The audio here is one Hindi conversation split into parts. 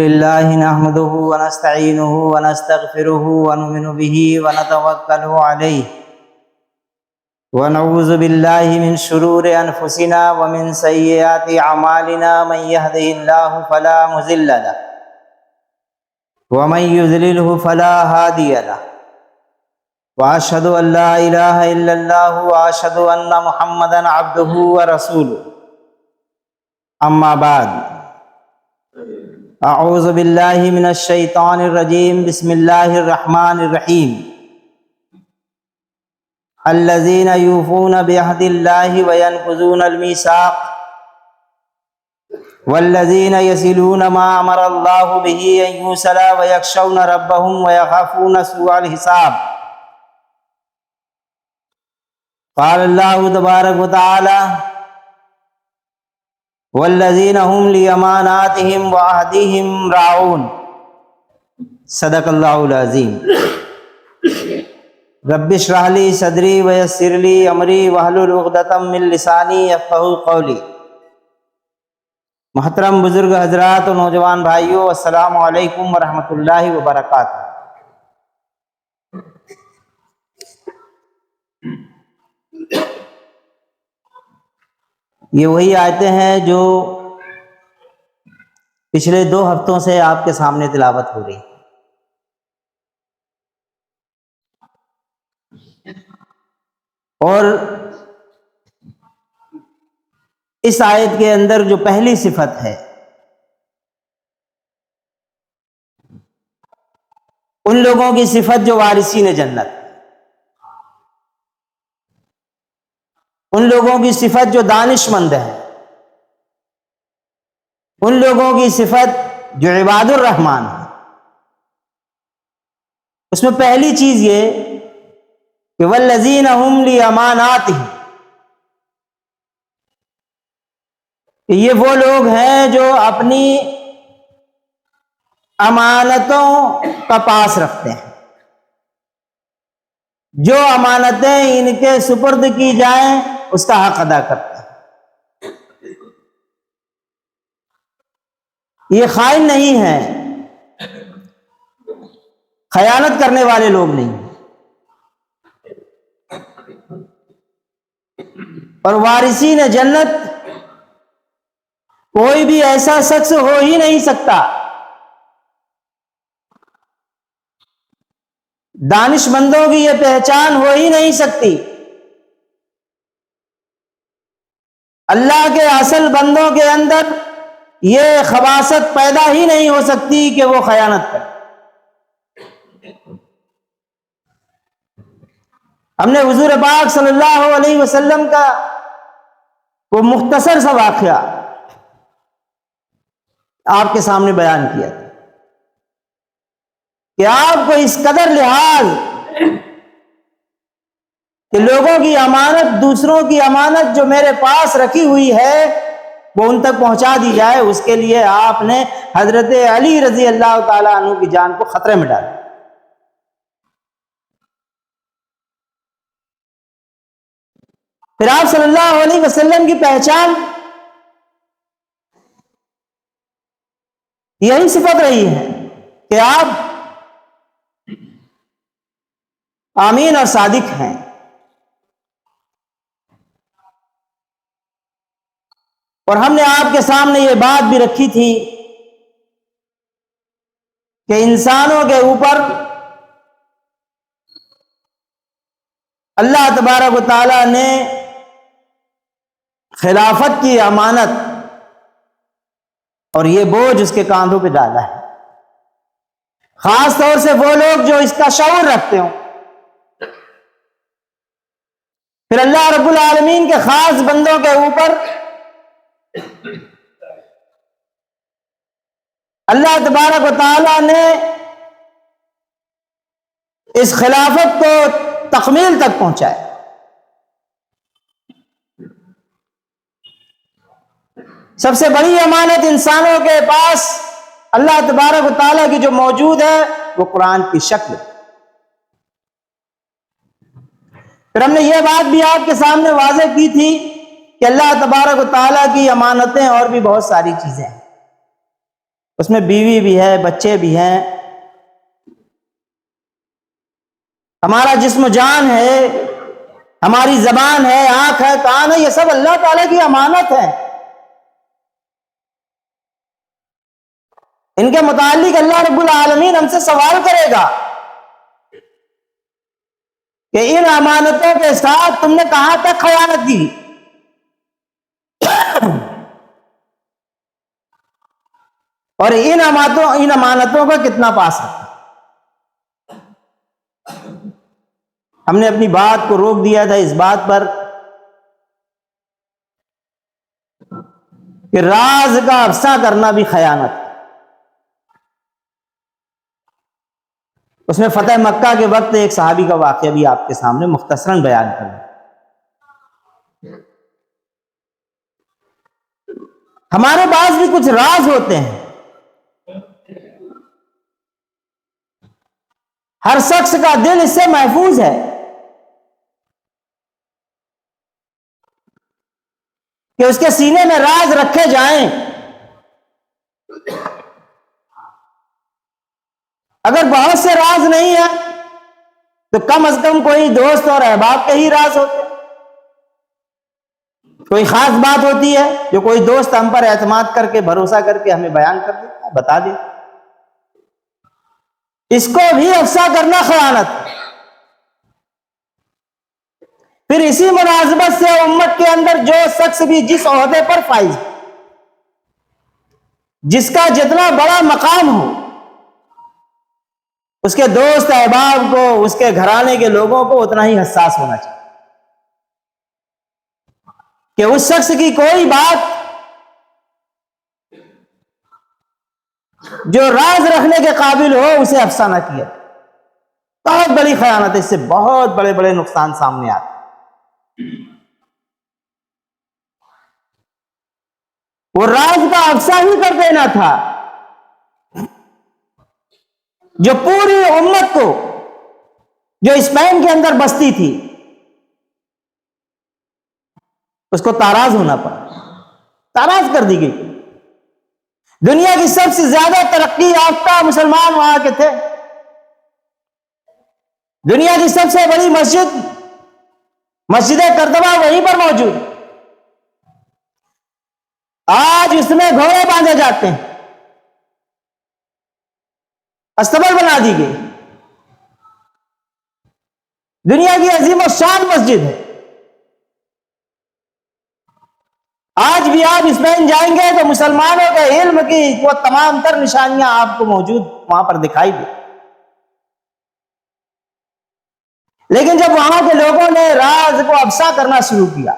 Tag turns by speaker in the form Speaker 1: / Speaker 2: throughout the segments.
Speaker 1: लिल्लाहि नहमदुहु व नस्तईनुहु व नस्तगफिरुहु व नुमिनु बिही व नतवक्कलु अलैहि व नऊज़ु बिल्लाहि मिन शुरूरि अनफुसिना व मिन सय्यिआति अमालिना मन यहदिहिल्लाहु फला मुज़िल्ल लहु व मन युज़लिलहु फला हादिय लहु व अशहदु अन ला इलाहा इल्लल्लाहु व अशहदु अन्न मुहम्मदन अब्दुहु व रसूलुहु अम्मा बाद अऊज़ु बिल्लाहि मिनश शैतानिर रजीम बिस्मिल्लाहिर रहमानिर रहीम अल्लज़ीना यूफ़ूना बिअहदिल्लाहि व यनक़ुज़ूनल मीसाक़ वल्लज़ीना यसिलूना मा अमरल्लाहु बिही अन युसला व यख़शौना रब्बहुम व यख़ाफ़ूना सूअल हिसाब। क़ाल अल्लाहु तबारक व तआला वल्लज़ीना हुम लिअमानातिहिम व अहदिहिम राऊन। सदक़ल्लाहुल अज़ीम। रब्बि इश्रह ली सदरी व यस्सिर ली अमरी वहलुल उक़दतम मिन लिसानी यफ़क़हू क़ौली। मोहतरम बुजुर्ग हजरात और नौजवान भाइयों, अस्सलामु अलैकुम व रहमतुल्लाहि व बरकातुहू। ये वही आयतें हैं जो पिछले 2 हफ्तों से आपके सामने तिलावत हो रही। और इस आयत के अंदर जो पहली सिफत है, उन लोगों की सिफत जो वारिसीन जन्नत, उन लोगों की सिफत जो दानिशमंद है, उन लोगों की सिफत जो इबादुर रहमान है। उसमें पहली चीज ये कि वल्लज़ीना हुम लिअमानातिहिम, ये वो लोग हैं जो अपनी अमानतों का पास रखते हैं। जो अमानतें इनके सुपुर्द की जाएं उसका हक अदा करते हैं। ये खाइन नहीं है, खयानत करने वाले लोग नहीं। और वारिसीन जन्नत कोई भी ऐसा शख्स हो ही नहीं सकता, दानिशमंदों की यह पहचान हो ही नहीं सकती, अल्लाह के असल बंदों के अंदर यह खबासत पैदा ही नहीं हो सकती कि वो खयानत करे। हमने हुजूर पाक सल्लल्लाहु अलैहि वसल्लम का वो मुख्तसर सा वाक़या आपके सामने बयान किया था कि आपको इस कदर लिहाज कि लोगों की अमानत, दूसरों की अमानत जो मेरे पास रखी हुई है वो उन तक पहुंचा दी जाए, उसके लिए आपने हजरत अली रजी अल्लाह ताला अन्हु की जान को खतरे में डाला। फिर आप सल्लल्लाहु अलैहि वसल्लम की पहचान यही सिफत रही है कि आप आमीन और सादिक हैं। और हमने आपके सामने ये बात भी रखी थी कि इंसानों के ऊपर अल्लाह तबारक व तआला ने खिलाफत की अमानत और ये बोझ उसके कांधों पे डाला है। खास तौर से वो लोग जो इसका शऊर रखते हो। फिर अल्लाह रब्बुल आलमीन के खास बंदों के ऊपर अल्लाह तबारक व तआला ने इस खिलाफत को तकमील तक पहुंचाया। सबसे बड़ी अमानत इंसानों के पास अल्लाह तबारक व तआला की जो मौजूद है वो कुरान की शक्ल। फिर हमने ये बात भी आपके सामने वाज़ेह की थी कि अल्लाह तबारक व तआला की अमानतें और भी बहुत सारी चीजें हैं। उसमें बीवी भी है, बच्चे भी हैं, हमारा जिस्म जान है, हमारी जबान है, आंख है, कान है, ये सब अल्लाह ताला की अमानत है। इनके मुतालिक अल्लाह रब्बुल आलमीन हमसे सवाल करेगा कि इन अमानतों के साथ तुमने कहां तक खयानत की और इन अमानतों का कितना पास रखा। हमने अपनी बात को रोक दिया था इस बात पर कि राज का अफसा करना भी खयानत है। उसमें फतेह मक्का के वक्त एक सहाबी का वाकया भी आपके सामने मुख्तसरन बयान करूं। हमारे पास भी कुछ राज होते हैं, हर शख्स का दिल इससे महफूज है कि उसके सीने में राज रखे जाएं। अगर बहुत से राज नहीं है तो कम से कम कोई दोस्त और अहबाब के ही राज होते, कोई खास बात होती है जो कोई दोस्त हम पर एतमाद करके भरोसा करके हमें बयान कर देता है, बता दे। इसको भी अफसा करना खयानत। फिर इसी मुनासबत से उम्मत के अंदर जो शख्स भी जिस ओहदे पर फाइज, जिसका जितना बड़ा मकाम हो, उसके दोस्त अहबाब को, उसके घराने के लोगों को उतना ही हसास होना चाहिए कि उस शख्स की कोई बात जो राज रखने के काबिल हो उसे अफसा न किया। बहुत बड़ी खयानत है, इससे बहुत बड़े बड़े नुकसान सामने आते। वो राज का अफसा ही कर देना था जो पूरी उम्मत को, जो स्पेन के अंदर बसती थी, उसको ताराज होना पड़ा, ताराज कर दी गई। दुनिया की सबसे ज्यादा तरक्की याफ्ता मुसलमान वहां के थे। दुनिया की सबसे बड़ी मस्जिद करतबा वहीं पर मौजूद। आज इसमें घोड़े बांधे जाते हैं, अस्तबल बना दी गई। दुनिया की अजीम और शान मस्जिद है। आज भी आप स्पेन जाएंगे तो मुसलमानों के इल्म की वो तमाम तर निशानियां आपको मौजूद वहां पर दिखाई दी। लेकिन जब वहां के लोगों ने राज को अफसा करना शुरू किया,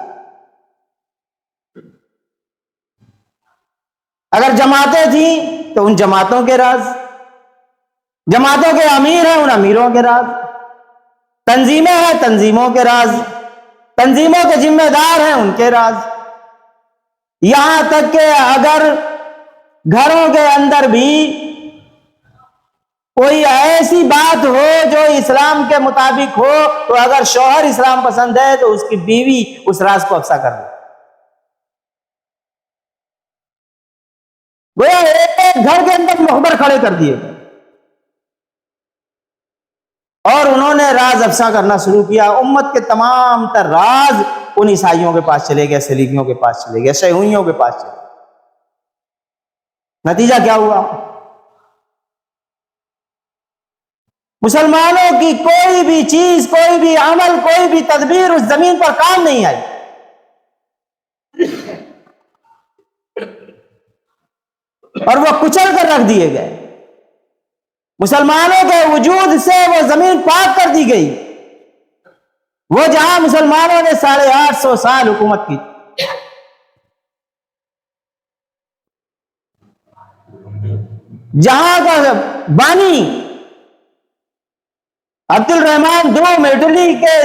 Speaker 1: अगर जमातें थी तो उन जमातों के राज, जमातों के अमीर हैं उन अमीरों के राज, तंजीमें हैं तंजीमों के राज, तंजीमों के जिम्मेदार हैं उनके राज। यहां तक कि अगर घरों के अंदर भी कोई ऐसी बात हो जो इस्लाम के मुताबिक हो, तो अगर शौहर इस्लाम पसंद है तो उसकी बीवी उस राज को अफसा कर दे। गोया एक घर के अंदर मुखबर खड़े कर दिए और उन्होंने राज अफसा करना शुरू किया। उम्मत के तमाम तर राज उन ईसाइयों के पास चले गए, सलीबियों के पास चले गए, शयूइयों के पास चले गए। नतीजा क्या हुआ? मुसलमानों की कोई भी चीज, कोई भी अमल, कोई भी तदबीर उस जमीन पर काम नहीं आई। और वो कुचल कर रख दिए गए। मुसलमानों के वजूद से वो जमीन पाक कर दी गई। वो जहां मुसलमानों ने 850 साल हुकूमत की, जहां का बानी अब्दुल रहमान दूम इटली के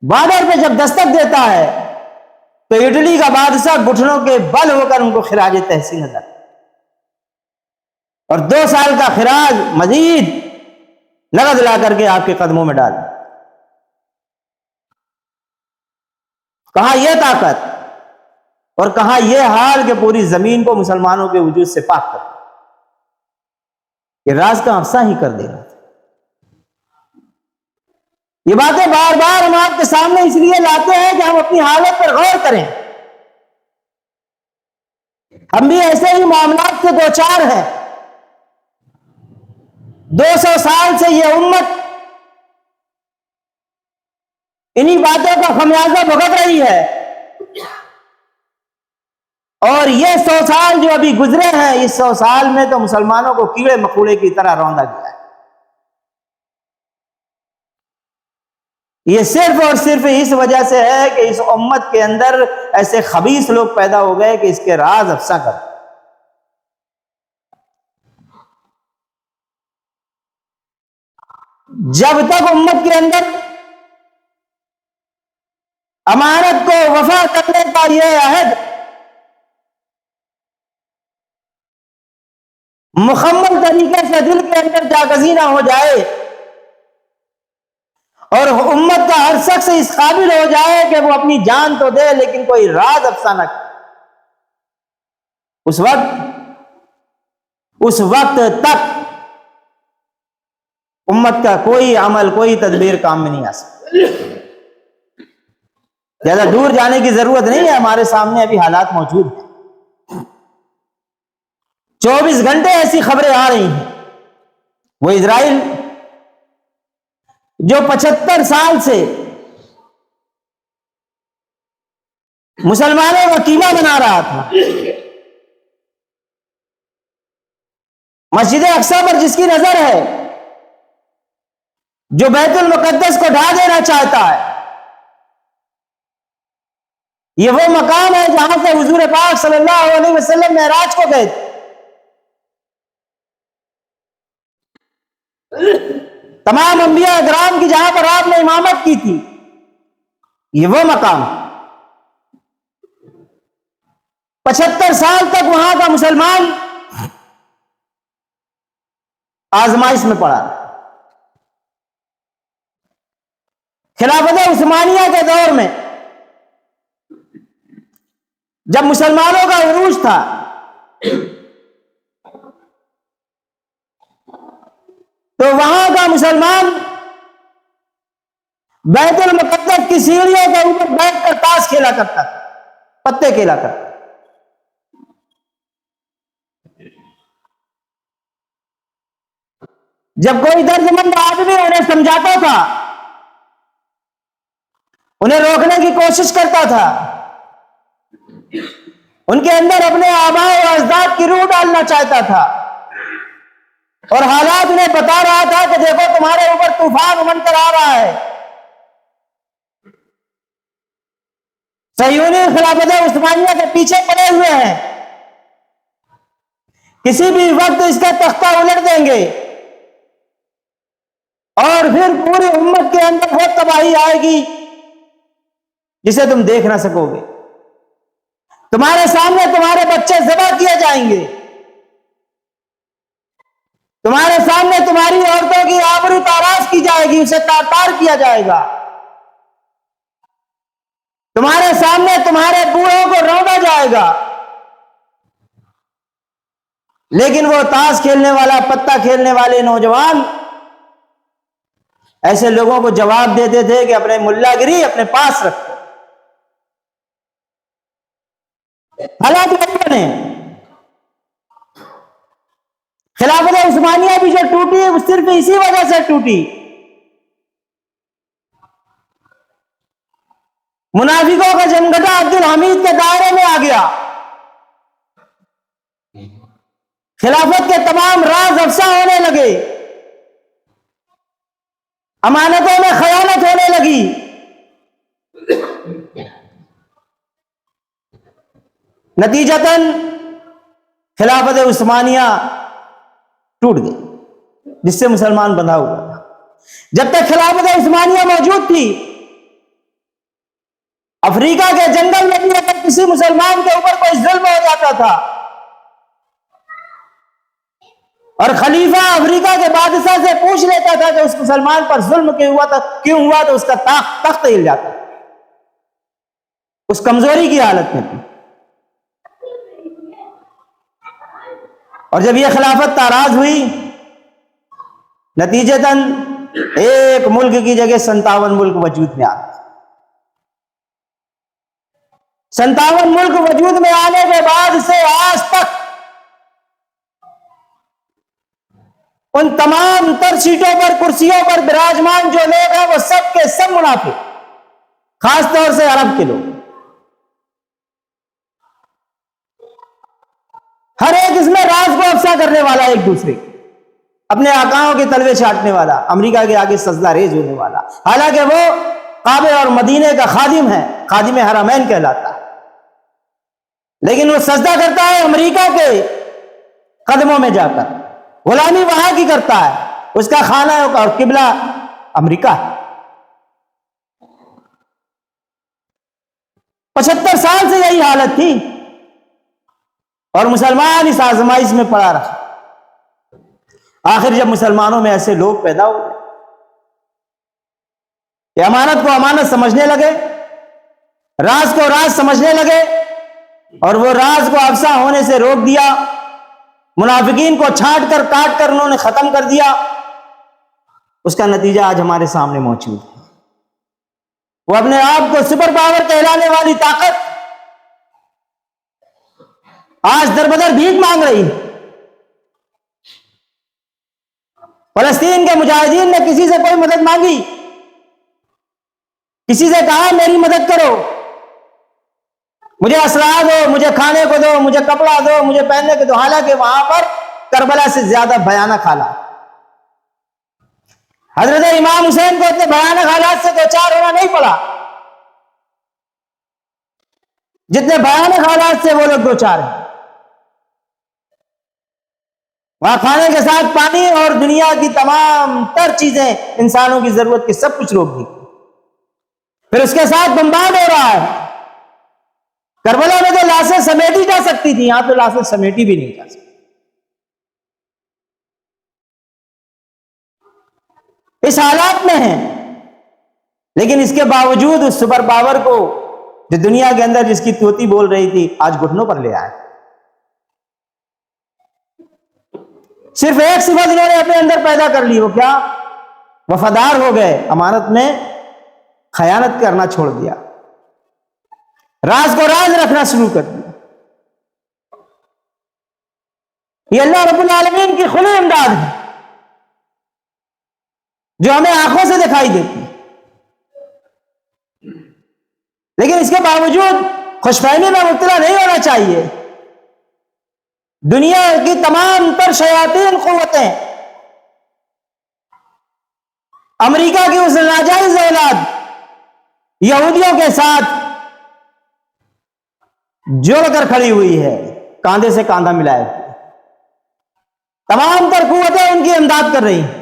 Speaker 1: बॉर्डर पे जब दस्तक देता है तो इटली का बादशाह घुटनों के बल होकर उनको खिराज तहसीन अदा, और 2 साल का खिराज मजीद नगद ला करके आपके कदमों में डाल। कहां यह ताकत और कहां यह हाल कि पूरी जमीन को मुसलमानों के वजूद से पाक कर। ये राज का अफसा ही कर देगा। ये बातें बार बार हम आपके सामने इसलिए लाते हैं कि हम अपनी हालत पर गौर करें। हम भी ऐसे ही मामलात से दो चार हैं। 200 साल से ये उम्मत इन्हीं बातों का खमियाजा भुगत रही है, और ये 100 साल जो अभी गुजरे हैं, इस 100 साल में तो मुसलमानों को कीड़े मकोड़े की तरह रौंदा गया है। ये सिर्फ और सिर्फ इस वजह से है कि इस उम्मत के अंदर ऐसे खबीस लोग पैदा हो गए कि इसके राज अफसा कर। जब तक उम्मत के अंदर अमानत को वफा करने का यह अहद मुकम्मल तरीके से दिल के अंदर जागज़ीना हो जाए और उम्मत का हर शख्स इस काबिल हो जाए कि वो अपनी जान तो दे लेकिन कोई राज अफसा न करे, उस वक्त तक उम्मत का कोई अमल, कोई तदबीर काम में नहीं आ सकता। ज्यादा दूर जाने की जरूरत नहीं है, हमारे सामने अभी हालात मौजूद हैं। 24 घंटे ऐसी खबरें आ रही हैं। वो इजराइल जो 75 साल से मुसलमानों का कीमा बना रहा था, मस्जिद अक्सा पर जिसकी नजर है, जो बैतुल मुकद्दस को ढा देना चाहता है, ये वो मकाम है जहां से हुजूर पाक सल्लल्लाहु अलैहि वसल्लम मेराज को गए थे। तमाम अंबिया इकराम की जहां पर आपने इमामत की थी, ये वो मकाम। 75 साल तक वहां का मुसलमान आजमाइश में पड़ा। खिलाफत उस्मानिया के दौर में जब मुसलमानों का उरूज था, तो वहां का मुसलमान बैतुल मुकद्दस की सीढ़ियों के ऊपर बैठकर ताश खेला करता था, पत्ते खेला करता। जब कोई दर्जमंद आदमी उन्हें समझाता था, उन्हें रोकने की कोशिश करता था, उनके अंदर अपने आबाए और अजदाद की रूह डालना चाहता था, और हालात उन्हें बता रहा था कि देखो तुम्हारे ऊपर तूफान उमड़ कर आ रहा है, सहीयूनी खिलाफत उस्मानिया के पीछे पड़े हुए हैं, किसी भी वक्त इसका तख्ता उलट देंगे और फिर पूरी उम्मत के अंदर वो तबाही आएगी जिसे तुम देख ना सकोगे। तुम्हारे सामने तुम्हारे बच्चे ज़बह किए जाएंगे, तुम्हारे सामने तुम्हारी औरतों की आबरू ताराश की जाएगी, उसे तार किया जाएगा, तुम्हारे सामने तुम्हारे बूढ़ों को रौंदा जाएगा। लेकिन वो ताश खेलने वाला, पत्ता खेलने वाले नौजवान ऐसे लोगों को जवाब देते थे कि अपने मुल्लागिरी अपने पास रखो। हालात बने। खिलाफत उस्मानिया भी जो टूटी है वो सिर्फ इसी वजह से टूटी। मुनाफिकों का जमघटा अब्दुल हमीद के दायरे में आ गया। खिलाफत के तमाम राज अफसा होने लगे, अमानतों में खयानत होने लगी। नतीजतन खिलाफत उस्मानिया टूट गई, जिससे मुसलमान बंधा हुआ था। जब तक खिलाफत उस्मानिया मौजूद थी, अफ्रीका के जंगल में भी अगर किसी मुसलमान के ऊपर कोई जुल्म हो जाता था और खलीफा अफ्रीका के बादशाह से पूछ लेता था कि उस मुसलमान पर जुल्म क्यों हुआ, तो उसका तख्त हिल जाता, उस कमजोरी की हालत में थी। और जब यह खिलाफत ताराज हुई नतीजतन एक मुल्क की जगह 57 मुल्क वजूद में आते। 57 मुल्क वजूद में आने के बाद से आज तक उन तमाम तर सीटों पर, कुर्सियों पर विराजमान जो लोग हैं वो सब के सब मुनाफिक, खासतौर से अरब के लोग। हर एक इसमें राज को अफसा करने वाला, एक दूसरे अपने आकाओं के तलवे चाटने वाला, अमेरिका के आगे सजदा रेज होने वाला, हालांकि वो काबे और मदीने का खादिम है, खादिम हरमैन कहलाता है, लेकिन वो सजदा करता है अमेरिका के कदमों में जाकर, गुलामी वहां की करता है, उसका खाना और किबला अमेरिका है। 75 साल से यही हालत थी और मुसलमान इस आजमाइश में पड़ा रहा। आखिर जब मुसलमानों में ऐसे लोग पैदा हो गए कि अमानत को अमानत समझने लगे, राज को राज समझने लगे और वो राज को अफसा होने से रोक दिया, मुनाफिकीन को छांट कर काट कर उन्होंने खत्म कर दिया, उसका नतीजा आज हमारे सामने मौजूद है। वो अपने आप को सुपर पावर कहलाने वाली ताकत आज दरबदर भीख मांग रही है। फलस्तीन के मुजाहिदीन ने किसी से कोई मदद मांगी, किसी से कहा मेरी मदद करो, मुझे असलाह दो, मुझे खाने को दो, मुझे कपड़ा दो, मुझे पहनने को दो, हालांकि वहां पर करबला से ज्यादा भयानक हालात, हजरत इमाम हुसैन को इतने भयानक हालात से दो चार होना नहीं पड़ा जितने भयानक हालात से वो लोग दो चार हैं। वहां खाने के साथ पानी और दुनिया की तमाम तर चीजें, इंसानों की जरूरत की सब कुछ रोक दी, फिर उसके साथ बमबार्ड हो रहा है। करबला में तो लाशें समेटी जा सकती थी, यहां तो लाशें समेटी भी नहीं जा सकती। इस हालात में है, लेकिन इसके बावजूद उस सुपर पावर को जो दुनिया के अंदर जिसकी तोती बोल रही थी, आज घुटनों पर ले आए। सिर्फ एक सिफत इन्होंने अपने अंदर पैदा कर ली, वो क्या? वफादार हो गए, अमानत में खयानत करना छोड़ दिया, राज को राज रखना शुरू कर दिया। ये अल्लाह रब्बुल आलमीन की खुली इमदाद है जो हमें आंखों से दिखाई देती है, लेकिन इसके बावजूद खुशफहमी में मुब्तला नहीं होना चाहिए। दुनिया की तमाम तर शयातीन कुव्वतें अमेरिका की उस नाजायज औलाद यहूदियों के साथ जोड़कर खड़ी हुई है, कांधे से कांधा मिलाए हुए। तमाम तर कुव्वतें उनकी इमदाद कर रही हैं,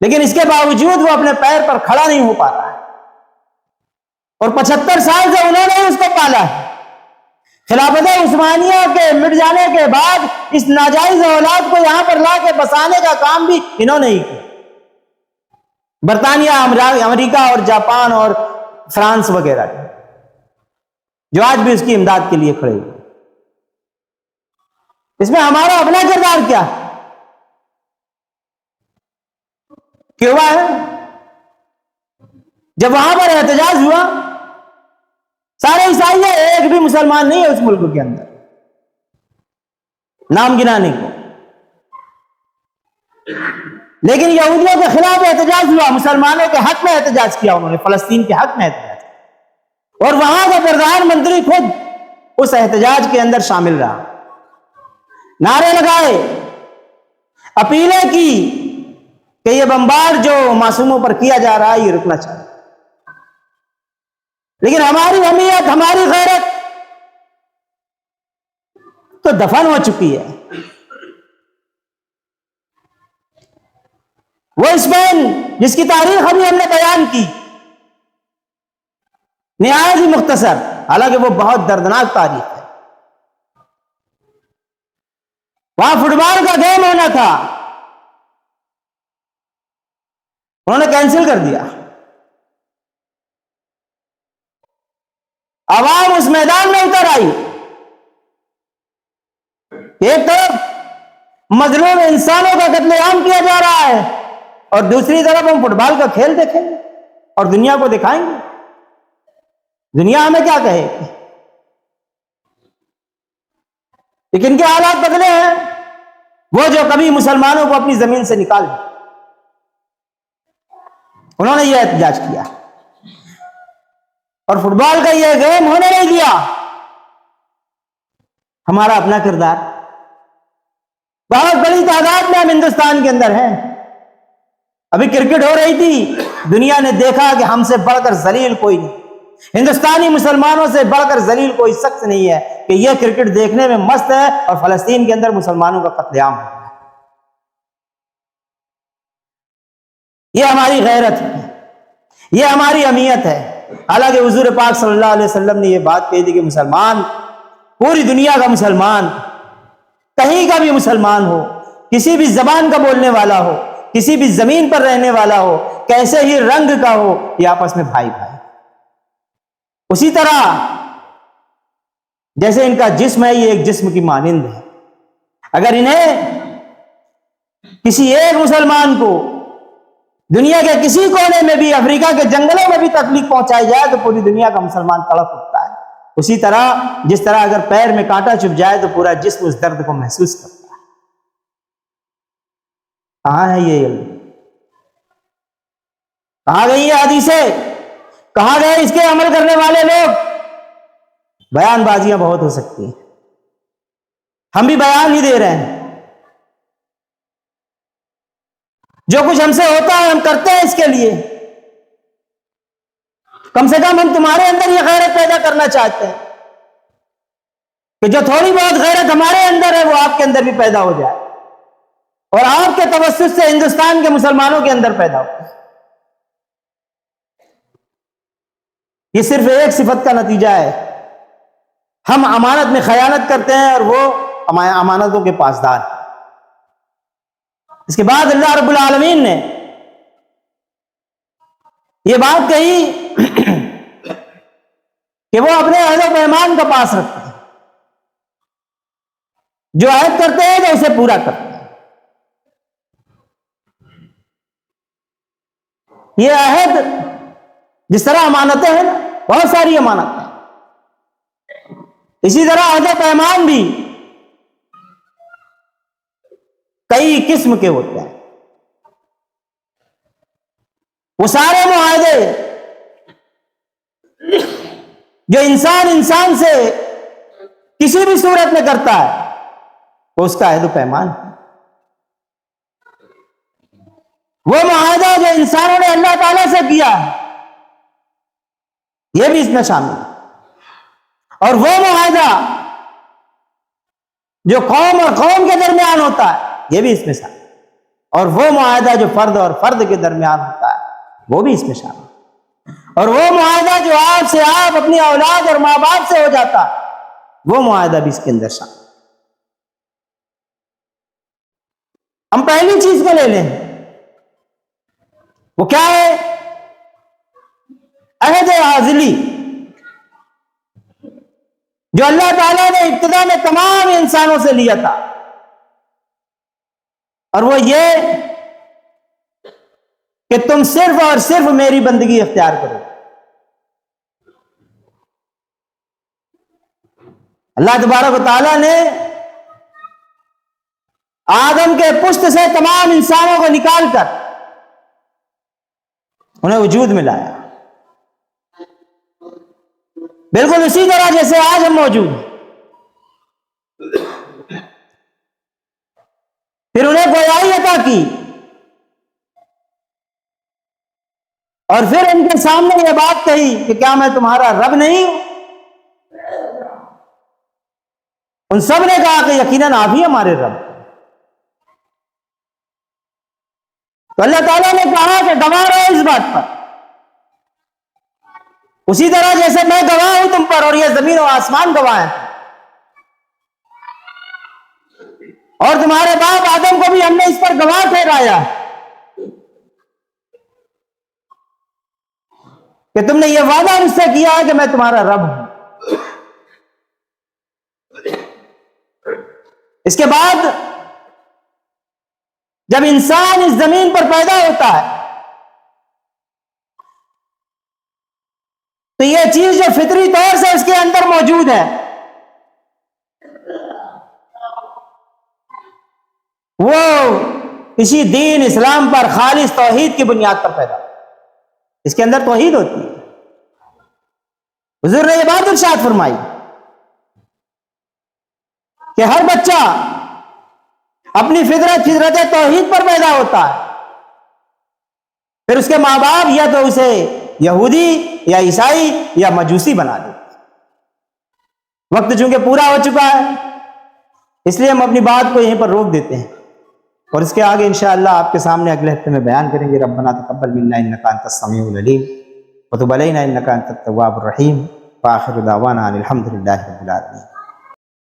Speaker 1: लेकिन इसके बावजूद वो अपने पैर पर खड़ा नहीं हो पा रहा है और 75 साल से उन्होंने उसको पाला है। खिलाफत उस्मानिया के मिट जाने के बाद इस नाजायज औलाद को यहां पर ला के बसाने का काम भी इन्होंने ही किया। बरतानिया, अमेरिका और जापान और फ्रांस वगैरह जो आज भी उसकी इमदाद के लिए खड़े हुए। इसमें हमारा अपना किरदार क्या है? क्यों हुआ है? जब वहां पर एहतजाज हुआ, सारे ईसाई है, एक भी मुसलमान नहीं है उस मुल्क के अंदर, नाम गिनाने को, लेकिन यहूदियों के खिलाफ एहतजाज हुआ, मुसलमानों के हक में एहतजाज किया उन्होंने, फलस्तीन के हक में एहतजाज किया और वहां का प्रधानमंत्री खुद उस एहतजाज के अंदर शामिल रहा, नारे लगाए, अपीलें की कि यह बमबार जो मासूमों पर किया जा रहा है ये रुकना चाहिए। लेकिन हमारी हमीयत, हमारी गैरत तो दफन हो चुकी है। वो स्पेन जिसकी तारीख अभी हमने बयान की, निहायत ही मुख्तसर, हालांकि वो बहुत दर्दनाक तारीख है। वहां फुटबॉल का गेम होना था, उन्होंने कैंसिल कर दिया। आवाम उस मैदान में उतर आई, एक तरफ मजलूम इंसानों का कत्लेआम किया जा रहा है, और दूसरी तरफ हम फुटबॉल का खेल देखेंगे और दुनिया को दिखाएंगे। दुनिया हमें क्या कहेगी? लेकिन क्या हालात बदले हैं? वो जो कभी मुसलमानों को अपनी जमीन से निकाल दिया, उन्होंने यह एहतजाज किया और फुटबॉल का यह गेम होने नहीं दिया। हमारा अपना किरदार, बहुत बड़ी तादाद में हम हिंदुस्तान के अंदर हैं। अभी क्रिकेट हो रही थी, दुनिया ने देखा कि हमसे बढ़कर जलील कोई नहीं, हिंदुस्तानी मुसलमानों से बढ़कर जलील कोई शख्स नहीं है कि यह क्रिकेट देखने में मस्त है और फलस्तीन के अंदर मुसलमानों का कत्लेआम हो रहा है। यह हमारी गैरत है, यह हमारी अहमियत है। हालांकि हुजूर पाक सल्लल्लाहु अलैहि वसल्लम ने यह बात कही थी कि मुसलमान, पूरी दुनिया का मुसलमान, कहीं का भी मुसलमान हो, किसी भी जबान का बोलने वाला हो, किसी भी जमीन पर रहने वाला हो, कैसे ही रंग का हो, ये आपस में भाई भाई। उसी तरह जैसे इनका जिस्म है, ये एक जिस्म की मानिंद है। अगर इन्हें किसी एक मुसलमान को दुनिया के किसी कोने में भी, अफ्रीका के जंगलों में भी तकलीफ पहुंचाई जाए तो पूरी दुनिया का मुसलमान तड़प उठता है। उसी तरह जिस तरह अगर पैर में कांटा चुभ जाए तो पूरा जिस्म उस दर्द को महसूस करता है। कहां है ये इल्म? कहां गई ये हदीसें? कहां गए इसके अमल करने वाले लोग? बयानबाजियां बहुत हो सकती हैं, हम भी बयान ही दे रहे हैं। जो कुछ हमसे होता है हम करते हैं इसके लिए। कम से कम हम तुम्हारे अंदर यह गैरत पैदा करना चाहते हैं कि जो थोड़ी बहुत गैरत हमारे अंदर है वो आपके अंदर भी पैदा हो जाए और आपके तवस्सुस से हिंदुस्तान के मुसलमानों के अंदर पैदा हो। ये सिर्फ एक सिफत का नतीजा है, हम अमानत में खयानत करते हैं और वो अमानतों के पासदार हैं। इसके बाद अल्लाह रब्बुल आलमीन ने यह बात कही कि वो अपने अहद व पैमान का पास रखते हैं, जो अहद करते हैं तो उसे पूरा करते हैं। ये अहद, जिस तरह अमानतें हैं ना, बहुत सारी अमानतें, इसी तरह अहद व पैमान भी कई किस्म के होते हैं। वो सारे मुआहदे जो इंसान इंसान से किसी भी सूरत में करता है वो उसका अहद व पैमान है। वो मुआहदा जो इंसानों ने अल्लाह ताला से किया है यह भी इसमें शामिल है, और वो मुआहदा जो कौम और कौम के दरमियान होता है यह भी इसमें शामिल है, और वो मुआहदा जो फर्द और फर्द के दरमियान होता है वो भी इसमें शामिल है, और वो मुआहदा जो आपसे आप अपनी औलाद और माँ बाप से हो जाता है वो मुआहदा भी इसके अंदर शामिल है। हम पहली चीज को ले लें, वो क्या है? अहद हाजिली, जो अल्लाह ताला ने इब्तिदा में तमाम इंसानों से लिया था, और वो ये कि तुम सिर्फ और सिर्फ मेरी बंदगी इख्तियार करो। अल्लाह तबारक व तआला ने आदम के पुश्त से तमाम इंसानों को निकालकर उन्हें वजूद में लाया, बिल्कुल उसी तरह जैसे आज हम मौजूद हैं। फिर उन्हें गोयाई अता की और फिर उनके सामने यह बात कही कि क्या मैं तुम्हारा रब नहीं हूं? उन सब ने कहा कि यकीनन आप ही हमारे रब। तो अल्लाह ताला ने कहा कि गवाह रहो इस बात पर, उसी तरह जैसे मैं गवाह हूं तुम पर और यह जमीन और आसमान गवाह हैं, और तुम्हारे बाप आदम को भी हमने इस पर गवाह ठहराया कि तुमने यह वादा मुझसे किया है कि मैं तुम्हारा रब हूं। इसके बाद जब इंसान इस जमीन पर पैदा होता है तो यह चीज जो फितरी तौर से उसके अंदर मौजूद है वो इसी दीन इस्लाम पर खालिस तौहीद की बुनियाद पर पैदा, इसके अंदर तौहीद होती है। हुजूर ने यह बात इरशाद फरमाई कि हर बच्चा अपनी फितरत तौहीद पर पैदा होता है, फिर उसके माँ बाप या तो उसे यहूदी या ईसाई या मजूसी बना देते। वक्त चूंकि पूरा हो चुका है इसलिए हम अपनी बात को यहीं पर रोक देते हैं और इसके आगे इंशाअल्लाह आपके सामने अगले हफ्ते में बयान करेंगे। रब्बना तक़ब्बल मिन्ना इन्नका अंतस समीउल अलीम व तुब अलैना इन्नका अंतत तव्वाबुर रहीम व आखिरु दावाना अनिल हम्दुलिल्लाहि रब्बिल आलमीन।